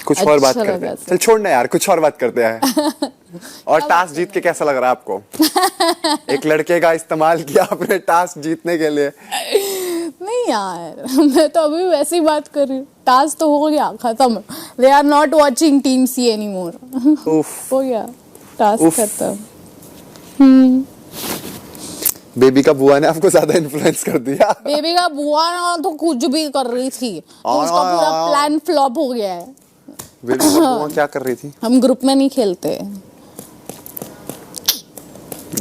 कुछ और बात करते हैं। चल छोड़ना यार, कुछ और बात करते हैं। और टास्क जीत के कैसा लग रहा है आपको? एक लड़के का इस्तेमाल किया आपने टास्क जीतने के लिए। नहीं यार, मैं तो अभी वैसे ही बात कर रही हूँ। टास्क तो हो गया, खत्म। They are not watching team C any more. हो गया टास्क खत्म। बेबी का बुआ ने आपको ज्यादा इन्फ्लुएंस कर दिया। बेबी का बुआ ना तो कुछ भी कर रही थी, तो उसका पूरा प्लान फ्लॉप हो गया है। बेबी का बुआ क्या कर रही थी? हम ग्रुप में नहीं खेलते।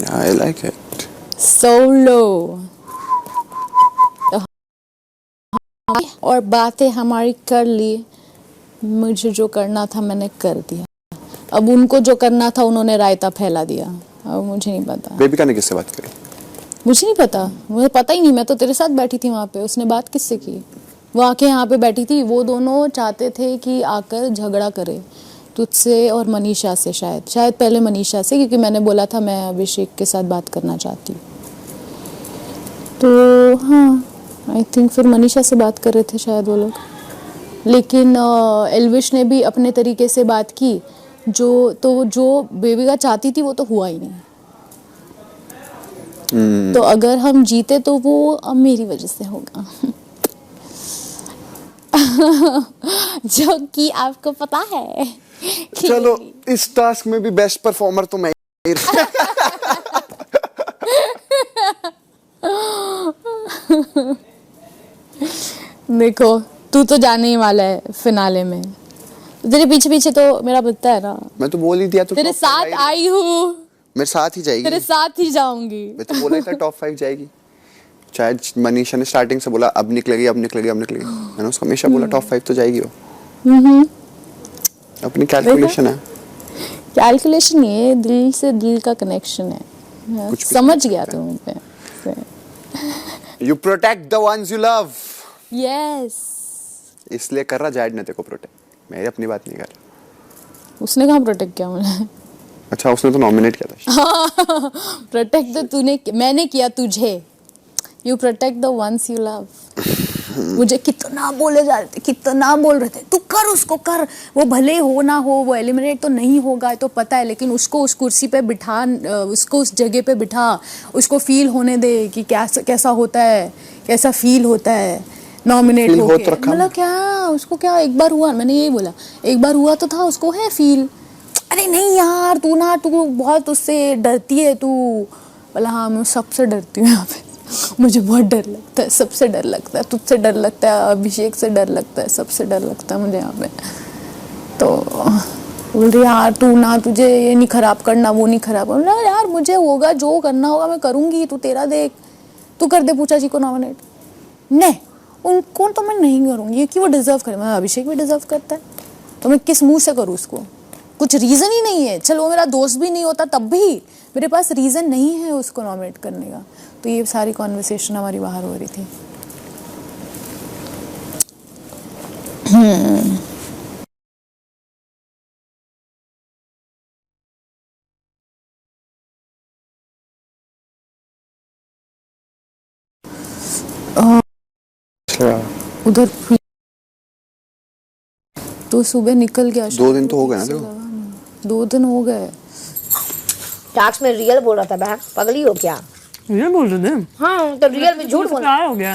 I like it. सोलो। और बातें हमारी कर ली, मुझे जो करना था मैंने कर दिया। अब उनको जो करना था उन्होंने रायता फैला दिया। अब मुझे नहीं पता। बेबी का ने किससे बात करी? मुझे नहीं पता, मुझे पता ही नहीं। मैं तो तेरे साथ बैठी थी वहाँ पे। उसने बात किससे की? वो आके यहाँ पे बैठी थी। वो दोनों चाहते थे कि आकर झगड़ा करे तुझसे और मनीषा से। शायद पहले मनीषा से, क्योंकि मैंने बोला था मैं अभिषेक के साथ बात करना चाहती हूँ। तो हाँ, आई थिंक फिर मनीषा से बात कर रहे थे शायद वो लोग। लेकिन एल्विश ने भी अपने तरीके से बात की। जो बेबी का चाहती थी वो तो हुआ ही नहीं। तो अगर हम जीते तो वो अब मेरी वजह से होगा। जो कि आपको पता है। चलो इस टास्क में भी बेस्ट परफॉर्मर तो मैं ही। देखो तू तो जाने ही वाला है फिनाले में। तेरे पीछे पीछे तो मेरा बत्ता है ना। मैं तो बोल ही दिया तो तेरे साथ आई हूँ। मेरे साथ ही जाएगी। तेरे साथ ही जाऊंगी। मैं तो बोला ही था टॉप 5 जाएगी। शायद मनीषा ने स्टार्टिंग से बोला अब निकलेगी अब निकलेगी अब निकलेगी। मैंने उसको हमेशा बोला टॉप 5 तो जाएगी वो। अपनी कैलकुलेशन है। कैलकुलेशन ये दिल से दिल का कनेक्शन है। समझ गया तू मुझे। You protect the ones you love. Yes. इसलिए कर रहा जैड ने तेरे को प्रोटेक्ट। मैं अपनी बात नहीं कर रहा। उसने कहाँ प्रोटेक्ट किया मुझे? अच्छा उसने तो नॉमिनेट किया था। प्रोटेक्ट तो तूने, मैंने किया तुझे। You protect the ones you love. मुझे कितना बोले जा रहे थे, कितना बोल रहे थे तू कर, उसको कर, वो भले हो ना हो, वो एलिमिनेट तो नहीं होगा तो पता है, लेकिन उसको उस कुर्सी पे बिठा, उसको उस जगह पे बिठा, उसको फील होने दे कि कैसा होता है, कैसा फील होता है नॉमिनेट होके। मतलब क्या उसको, क्या एक बार हुआ? मैंने यही बोला, एक बार हुआ तो था, उसको है फील। अरे नहीं यार तू बहुत उससे डरती है तू। बोला हाँ मैं सबसे डरती हूँ यहाँ पे। मुझे बहुत डर लगता है, सबसे डर लगता है, तुझसे डर लगता है, अभिषेक से डर लगता है, सबसे डर लगता है मुझे यहाँ पे। तो बोल रही यार तू ना, तुझे ये नहीं खराब करना, वो नहीं खराब करना। यार मुझे होगा, जो करना होगा मैं करूँगी, तू तेरा देख, तू कर दे पूजा जी को नॉमिनेट। नहीं उनको तो मैं नहीं करूँगी कि वो डिजर्व करे। मैं अभिषेक भी डिजर्व करता है, तो मैं किस मुँह से करूँ उसको? कुछ रीज़न ही नहीं है। चलो वो मेरा दोस्त भी नहीं होता तब भी मेरे पास रीज़न नहीं है उसको नॉमिनेट करने का। तो ये सारी कॉन्वर्सेशन हमारी बाहर हो रही थी। उधर तो सुबह निकल गया। 2 दिन तो हो गए ना देखो। 2 दिन हो गए। टास्क में रियल बोल रहा था। बहन पगली हो क्या? रियल बोल रहे थे? हाँ तो रियल में झूठ बोल। क्या हो गया?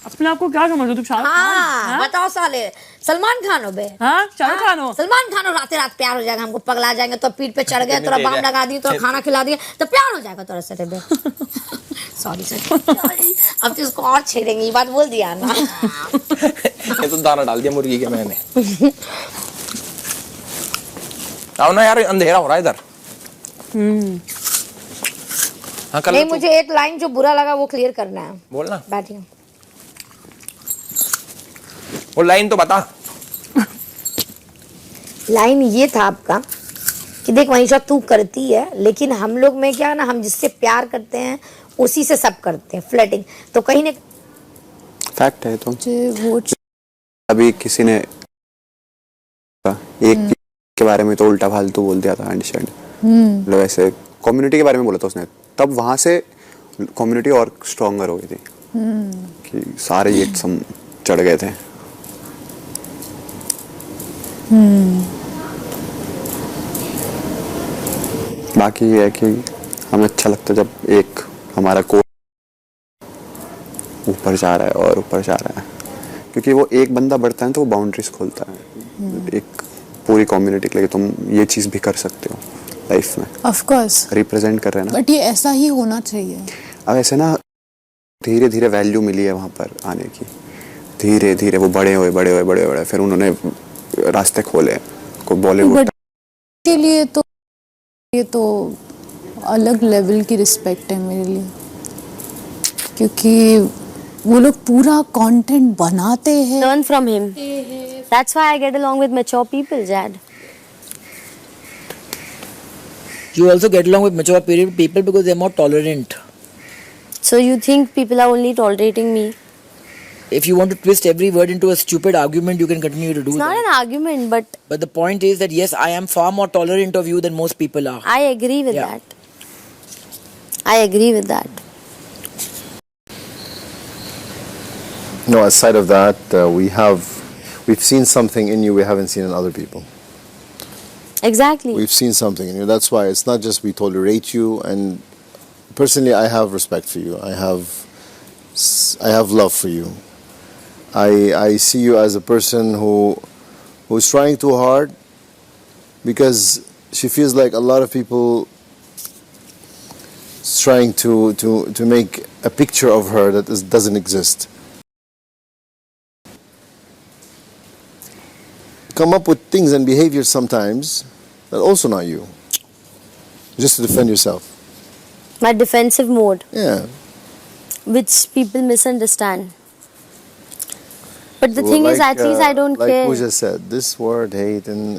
अपने आप को क्या समझ रहे हो तुम? हाँ बताओ साले, सलमान खान हो बे? हाँ शाहरुख खान हो? सलमान खान हो, रात रात प्यार हो जाएगा, हमको पगला जाएंगे तो पीठ पे चढ़ गए, थोड़ा बाम लगा दिए, थोड़ा खाना खिला दिए तो प्यार हो जाएगा तोरा से बे। सॉरी अब तो इसको और छेड़ेंगे, ये बात बोल दिया ना। ये तो दाना डाल दिया मुर्गी के मैंने। आओ ना यार, अंधेरा हो रहा है इधर। हाँ नहीं मुझे एक लाइन जो बुरा लगा वो क्लियर करना है। बोलना। बैठिए। वो लाइन तो बता। लाइन ये था आपका कि देख मनीषा तू करती है, लेकिन हम लोग में क्या ना, हम जिससे प्यार करते हैं उसी से सब करते हैं, फ्लर्टिंग। तो कहीं ने फैक्ट है। तो वो अभी किसी ने एक के बारे में तो उल्टा फालतू बोल दिया था। अंडरस्टैंड, मतलब ऐसे कम्युनिटी के बारे में बोला था उसने, तब वहां से कम्युनिटी और स्ट्रॉन्गर हो गई थी कि सारे ये सब चढ़ गए थे। बाकी ये है कि हमें अच्छा लगता है जब एक हमारा कोच ऊपर जा रहा है और ऊपर जा रहा है, क्योंकि वो एक बंदा बढ़ता है तो वो बाउंड्रीज खोलता है एक पूरी कम्युनिटी के लिए। तुम ये चीज़ भी कर सकते हो लाइफ में, ऑफ कोर्स, रिप्रेजेंट कर रहे हैं ना। बट ये ऐसा ही होना चाहिए। अब ऐसे ना धीरे धीरे वैल्यू मिली है वहाँ पर आने की, धीरे धीरे वो बड़े हुए, फिर उन्होंने रास्ते खोले को बॉलीवुड बट के लिए तो ये तो अलग लेवल की रिस्पेक्ट है मेरे लिए, क्योंकि वो लोग पूरा कंटेंट बनाते हैं। Learn from him. That's why I get along with mature people, Jad. You also get along with mature people because they're more tolerant. So you think people are only tolerating me? If you want to twist every word into a stupid argument, you can continue to do It's not that. an argument, but But the point is that yes, I am far more tolerant of you than most people are. I agree with Yeah. that. I agree with that. No, aside of that, we've seen something in you we haven't seen in other people. Exactly. We've seen something in you. That's why it's not just we tolerate you. And personally, I have respect for you. I have love for you. I see you as a person who's trying too hard, because she feels like a lot of people is trying to make a picture of her that doesn't exist. Come up with things and behaviors sometimes that are also not you, just to defend yourself. My defensive mode, Yeah. which people misunderstand. But the Well, thing is, like, at least I don't like care. Pooja said, this word hate and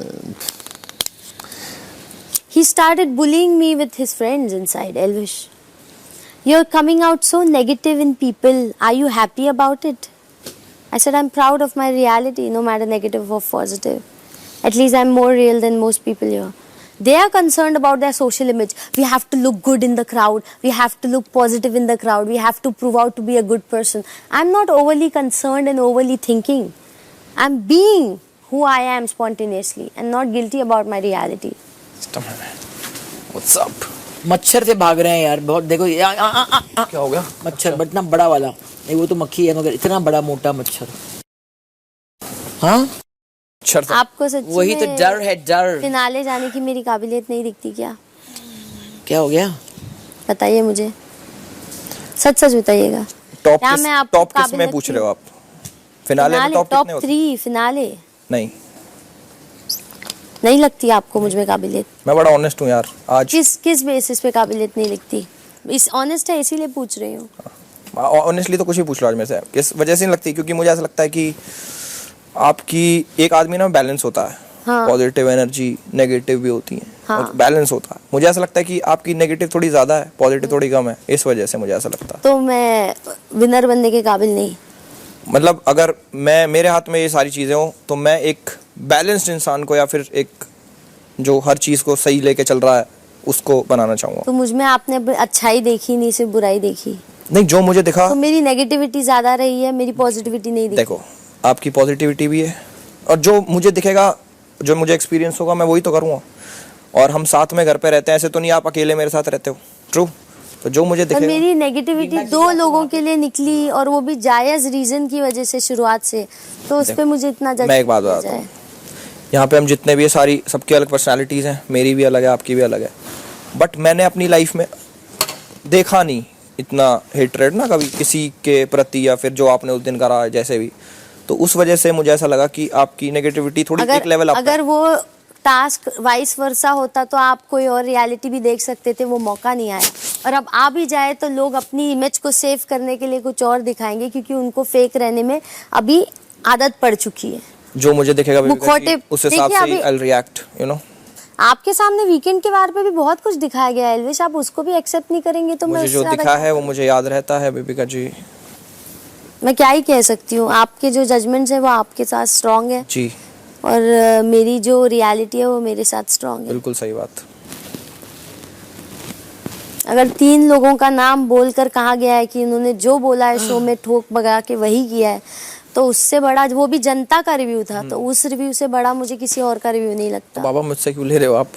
He started bullying me with his friends inside, Elvish. You're coming out so negative in people. Are you happy about it? I said, I'm proud of my reality, no matter negative or positive. At least I'm more real than most people here. They are concerned about their social image. We have to look good in the crowd. We have to look positive in the crowd. We have to prove out to be a good person. I'm not overly concerned and overly thinking. I'm being who I am spontaneously and not guilty about my reality. What's up? मच्छर से भाग रहे हैं यार बहुत। देखो क्या हो गया? मच्छर, बट ना बड़ा वाला नहीं, वो तो मक्खी है मगर इतना बड़ा मोटा मच्छर। हाँ, मच्छर था। आपको सच्ची वही तो में डर है, डर। फिनाले जाने की मेरी काबिलियत नहीं दिखती क्या? क्या हो गया? बताइए मुझे, सच सच बताइएगा। टॉप क्या मैं आपको टॉप किस में काबिलियत पूछ की- रहे हो आप? फिनाले में टॉप टॉप कितने होते? 3 फिनाले नहीं, नहीं लगती आपको मुझ में काबिलियत? मैं बड़ा ऑनेस्ट हूँ यार। आज किस बेसिस पे काबिलियत नहीं लगती? इस ऑनेस्ट है इसीलिए पूछ रही हूँ। ऑनेस्टली तो कुछ भी पूछ लो आज मेरे से। किस वजह से नहीं लगती? क्योंकि मुझे ऐसा लगता है कि आपकी एक आदमी ना बैलेंस होता है। हाँ। पॉजिटिव एनर्जी नेगेटिव भी होती है। हाँ। और बैलेंस होता है। मुझे ऐसा लगता है कि आपकी नेगेटिव थोड़ी ज्यादा है, पॉजिटिव थोड़ी कम है। इस वजह से मुझे ऐसा लगता है। तो मैं विनर बनने के काबिल नहीं? मतलब अगर मैं मेरे हाथ में ये सारी चीजें हो तो मैं एक बैलेंस्ड इंसान को, या फिर एक जो हर चीज को सही लेके चल रहा है, उसको बनाना चाहूंगा। तो मुझ में आपने अच्छाई देखी नहीं, सिर्फ बुराई देखी। नहीं, जो मुझे दिखा। तो मेरी नेगेटिविटी ज्यादा रही है, मेरी पॉजिटिविटी नहीं दिखी। देखो, आपकी पॉजिटिविटी भी है, और जो मुझे दिखेगा, जो मुझे एक्सपीरियंस होगा, मैं वही तो करूँगा। और हम साथ में घर पे रहते हैं, ऐसे तो नहीं आप अकेले मेरे साथ रहते हो। ट्रू। तो जो मुझे और दिखेगा। मेरी नेगेटिविटी 2 लोगों के लिए निकली, और वो भी जायज रीजन की वजह से शुरुआत से, तो उस पे मुझे इतना जज मैं एक बात किया बताता जाए। हूँ, यहाँ पे हम जितने भी, सारी सबकी अलग पर्सनालिटीज़ हैं। मेरी भी अलग है, आपकी भी अलग है। बट मैंने अपनी लाइफ में देखा नहीं इतना हेट्रेड ना कभी किसी के प्रति, या फिर जो आपने उस दिन करा जैसे भी। तो उस वजह से मुझे ऐसा लगा कि आपकी नेगेटिविटी थोड़ी एक लेवल अप है। अगर वो टास्क वाइस वर्सा होता तो आप कोई और रियलिटी भी देख सकते थे, वो मौका नहीं आया। और अब आ भी जाए तो लोग अपनी इमेज को सेव करने के लिए कुछ और दिखाएंगे, क्योंकि उनको फेक रहने में अभी आदत पड़ चुकी है। जो मुझे दिखेगा मुखौटे- उस हिसाब देखिए से अभी- आई रिएक्ट, यू नो। आपके सामने वीकेंड के बार पे भी बहुत कुछ दिखाया गया है एल्विश, आप उसको भी एक्सेप्ट नहीं करेंगे तो मुझे जो दिखा है वो मुझे याद रहता है बेबिका जी। मैं क्या ही कह सकती हूँ। आपके जो जजमेंट्स है वो आपके साथ स्ट्रांग है, जी और मेरी जो रियलिटी है वो मेरे साथ स्ट्रांग है। बिल्कुल सही बात। अगर 3 लोगों का नाम बोलकर कहा गया है कि इन्होंने जो बोला है शो में ठोक भगा के वही किया है, तो उससे बड़ा वो भी जनता का रिव्यू था, तो उस रिव्यू से बड़ा मुझे किसी और का रिव्यू नहीं लगता। बाबा मुझसे क्यों ले रहे हो आप?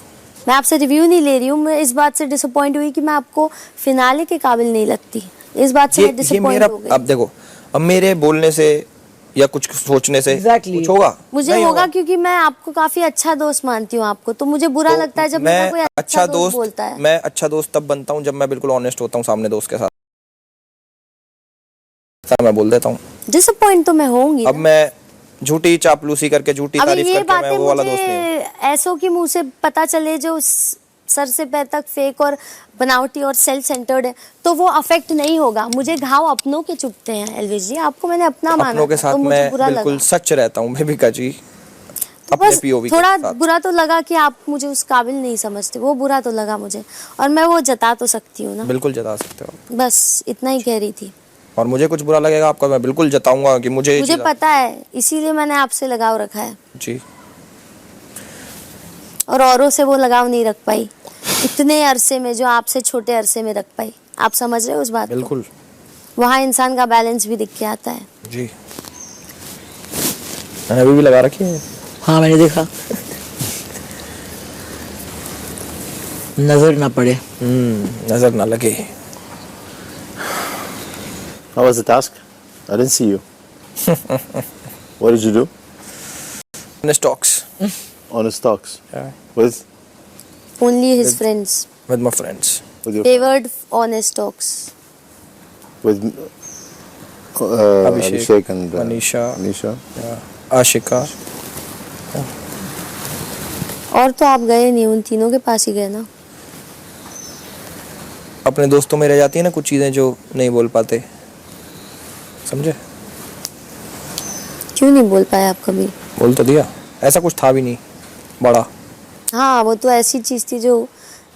मैं आपसे रिव्यू नहीं ले रही हूँ, मैं इस बात से डिसअपॉइंट हुई कि मैं आपको फिनाले के काबिल नहीं लगती, इस बात से मैं ये डिसअपॉइंट मेरा, हो गई। अब देखो, अब मेरे बोलने से या कुछ सोचने से Exactly. कुछ होगा? मुझे नहीं होगा क्योंकि मैं आपको काफी अच्छा दोस्त मानती हूँ आपको, तो मुझे बुरा तो लगता है जब मेरा कोई अच्छा दोस्त बोलता है। मैं अच्छा दोस्त तब बनता हूँ जब मैं बिल्कुल ऑनेस्ट होता हूँ सामने दोस्त के साथ, मैं बोल देता हूँ। डिसअपॉइंट तो मैं होंगी अब ना। मैं झूठी चापलूसी करके झूठी अभी तारीफ ये करके मैं बातें वो वाला दोस्त नहीं हूँ। मुझे ऐसों की मुंह से पता चले जो सर से पैर तक फेक और बनावटी और सेल्फ सेंटर्ड है, तो वो अफेक्ट नहीं होगा। मुझे घाव अपनों के चुभते हैं एल्विश जी, आपको मैंने अपना माना अपनों के था, साथ तो मुझे मैं बुरा बिल्कुल लगा। सच रहता हूँ बेबिका जी, तो अपने बस पीओवी के थोड़ा साथ। बुरा तो लगा कि आप मुझे उस काबिल नहीं समझते, वो बुरा तो लगा मुझे, और मैं वो जता तो सकती हूँ ना, बिल्कुल जता सकते हो, बस इतना ही कह रही थी। और मुझे कुछ बुरा लगेगा आपका, मैं बिल्कुल जताऊंगा कि मुझे मुझे पता है, इसीलिए मैंने आपसे लगाव रखा है, जी। और औरों से वो लगाव नहीं रख पाई इतने अरसे में जो आपसे छोटे अरसे में रख पाई। आप समझ रहे हो उस बात को? बिल्कुल वहाँ इंसान का बैलेंस भी दिख के आता है। जी। मैंने अभी भी लगा रखी है। हाँ मैंने देखा, नजर ना पड़े। नजर ना लगे। How was the task? I didn't see you. What did you do? Stocks. Honest talks. Yeah. With Only his friends With my friends. your favored honest talks. with Abhishek, Abhishek and Manisha. Manisha. Ashika. और तो आप गए नहीं, उन तीनों के पास ही गए ना। अपने दोस्तों में रह जाती है ना कुछ चीजें जो नहीं बोल पाते, समझे? क्यों नहीं बोल पाए आप कभी? बोल तो दिया, ऐसा कुछ था भी नहीं बड़ा। हाँ, वो तो ऐसी चीज थी जो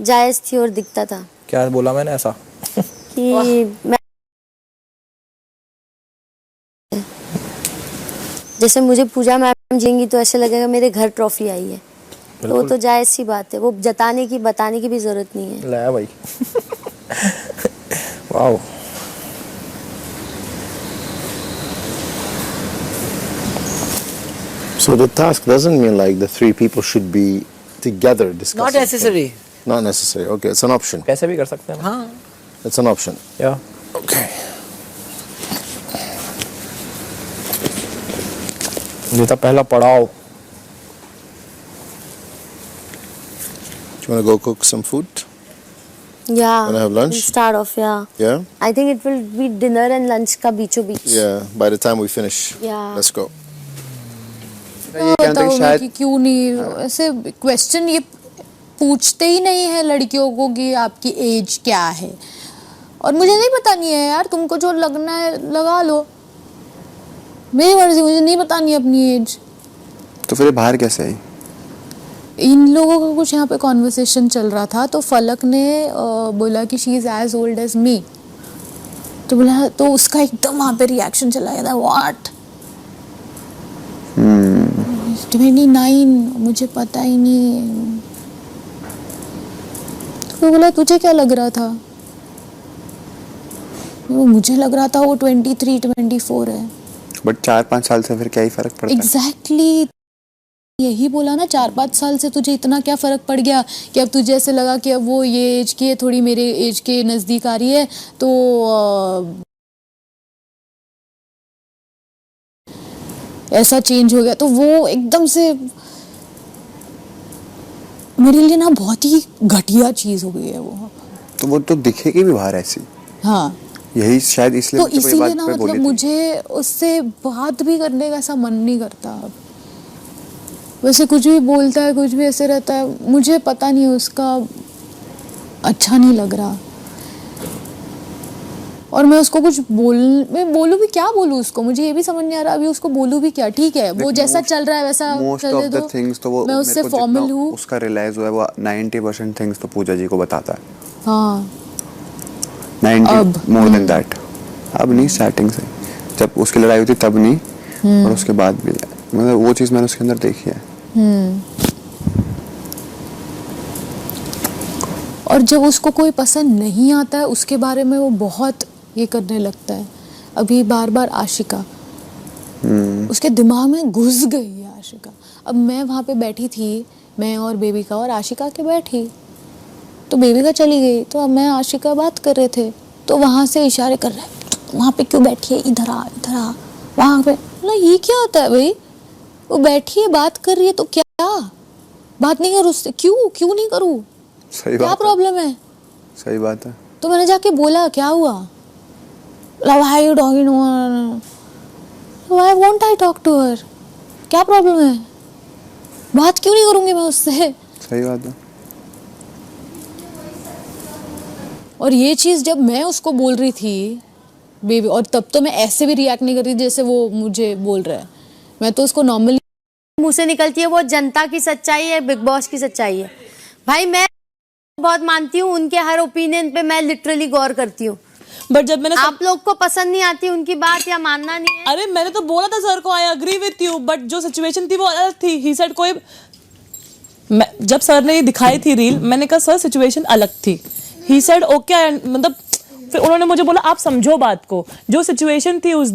जायज थी और दिखता था क्या बोला मैंने ऐसा? कि मैं, जैसे मुझे पूजा मैम जींगी तो ऐसे लगेगा मेरे घर ट्रॉफी आई है, तो वो तो जायज सी बात है, वो जताने की बताने की भी जरूरत नहीं है। ले भाई। Wow. So the task doesn't mean like the three people should be together discussing. Not necessary. Not necessary. Okay, it's an option. कैसे भी कर सकते हैं ना। हाँ It's an option. या Okay. ये था पहला पड़ाव। Do you want to go cook some food? Yeah, Wanna have lunch? we'll start off, yeah. Yeah? I think it will be dinner and lunch का बीचों बीच। Yeah, by the time we finish. Yeah. Let's go. ये कहते हैं बताओ कि मैं शायद कि क्यों नहीं ऐसे क्वेश्चन ये पूछते ही नहीं है लड़कियों को कि आपकी एज क्या है, और मुझे नहीं बतानी है यार, तुमको जो लगना है लगा लो, मेरी मर्जी, मुझे नहीं बतानी अपनी एज। तो फिर ये बाहर कैसे आई? इन लोगों का कुछ यहाँ पे कॉन्वर्सेशन चल रहा था, तो फलक ने बोला कि she is as old as me, तो बोला, तो उसका एकदम वहाँ पे रिएक्शन चला गया था, व्हाट 29, मुझे पता ही नहीं। तो बोला तुझे क्या लग रहा था? वो मुझे लग रहा था वो 23-24 है। बट 4-5 साल से फिर क्या ही फर्क पड़ता है? एग्जैक्टली यही बोला ना, 4-5 साल से तुझे इतना क्या फर्क पड़ गया कि अब तुझे ऐसे लगा कि अब वो ये एज की है, थोड़ी मेरे एज के नजदीक आ रही है, तो ऐसा चेंज हो गया। तो वो एकदम से मेरे लिए ना बहुत ही घटिया चीज हो गई है वो। तो वो तो दिखेगी भी बाहर ऐसी, हाँ, यही शायद इसलिए तो मुझे कोई इसीलिए बात ना पे मतलब बोली थी। मुझे उससे बात भी करने का ऐसा मन नहीं करता अब। वैसे कुछ भी बोलता है, कुछ भी ऐसे रहता है, मुझे पता नहीं उसका अच्छा नहीं लग रहा, और मैं उसको कुछ मैं बोलूँ भी क्या बोलूँ उसको, मुझे ये भी समझ नहीं आ रहा अभी उसको बोलूँ भी क्या। ठीक है, वो जैसा चल रहा है वैसा मोस्ट चलने ऑफ द दो, थिंग्स तो वो मैं उससे मेरे को फॉर्मल जितना हूँ। उसका रियलाइज हुआ है वो 90% थिंग्स तो पूजा जी को बताता है। हाँ, 90 अब मोर देन दैट। अब नहीं, स्टार्टिंग से जब उसकी लड़ाई हुई थी तब नहीं, और उसके बाद भी, मतलब वो चीज़ मैंने उसके अंदर देखी है। और जब उसको कोई पसंद नहीं आता है उसके बारे में वो बहुत ये करने लगता है। अभी बार बार आशिका, उसके दिमाग में घुस गई है आशिका। अब मैं वहाँ पे बैठी थी, मैं और बेबिका और आशिका के बैठी, तो बेबिका चली गई, तो अब मैं आशिका बात कर रहे थे, तो वहाँ से इशारे कर रहे हैं, वहाँ पे क्यों बैठी है, इधर आ वहाँ पे। ना ये क्या होता है भाई, वो बैठी है बात कर रही है तो क्या बात नहीं करूँ उससे, क्यों नहीं करूँ, सही क्या बात है, प्रॉब्लम है। सही बात है। तो मैंने जाके बोला क्या हुआ, why you talking to her, why won't I talk to her, क्या प्रॉब्लम है, बात क्यों नहीं करूंगी मैं उससे। सही बात है। और ये चीज़ जब मैं उसको बोल रही थी बेबी, और तब तो मैं ऐसे भी रिएक्ट नहीं कर रही जैसे वो मुझे बोल रहा है, मैं तो उसको नॉर्मली मुंह से निकलती है वो जनता की सच्चाई है, बिग बॉस की सच्चाई है। भाई मैं बहुत मानती हूँ, उनके हर ओपिनियन पे मैं लिटरली गौर करती हूँ, बट जब मैंने आप लोग को पसंद नहीं आती उनकी बात या मानना नहीं है। अरे मैंने तो बोला था सर को, I agree with you, but जो सिचुएशन थी वो अलग थी। ही सेड कोई, जब सर ने ये दिखाई थी रील, मैंने कहा सर सिचुएशन अलग थी। ही सेड ओके, मतलब फिर उन्होंने मुझे बोला आप समझो बात को, जो सिचुएशन थी उस